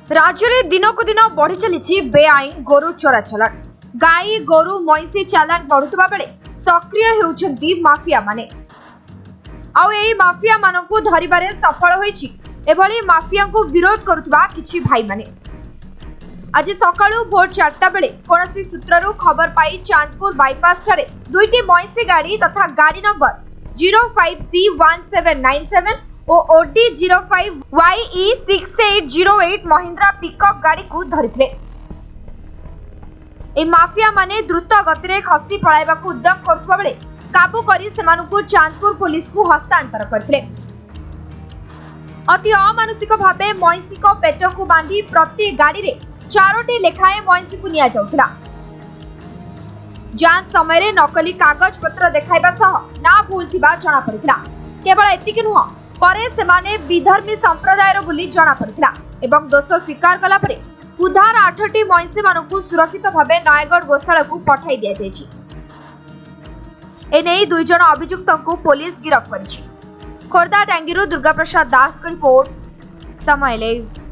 राज्य में दिनक दिन बढ़ी चली बेआईन गोरु चोरा चलाण। गाई गोरु मईसी चालान बढ़ुवा बेले सक्रिय होउछंती माफिया माने। आउ एही माफिया मानकु धरिबारे सफल होईछि एभली माफिया को विरोध करुवा किछि भाई माने। आज सकाळु भोर 4टा बेले कोनसी सूत्ररु खबर पाई चांदपुर बाईपास ठारे दुईटी मईसी गाड़ी तथा गाड़ी नंबर 05C1797 और OD 05YE6808 महिंद्रा पिकअप गाड़ी को धरिथिले। ए माफिया माने द्रुत गति रे खसी पळाइबाकू उद्यम करथुवा बेले काबू करी सेमानकू चांदपुर पुलिस को हस्तांतर करथिले। अति अमानुषिक भावे मईसी को पेट को बांधी प्रति गाड़ी रे 4टी लेखाएं मईसी को निया जाउथिला। जांच समय रे नकली कागज पत्र देखाइबा सह ना भूल थिबा जणा पड़िथिला। केवल एतिक नुह परे सेमाने विधर्मी संप्रदायर बोली जणा पड़िथिला एवं दोष स्वीकार कला परे उद्धार 8टी मईसी मानकू सुरक्षित भावे नयगढ़ गोशाला को पठाई दिया जायछि। एने 2 जण अभियुक्तଙ୍କୁ पुलिस गिरफ्त करिछि। खोर्धा टांगीरू दुर्गा प्रसाद दास को रिपोर्ट, समय लाइव।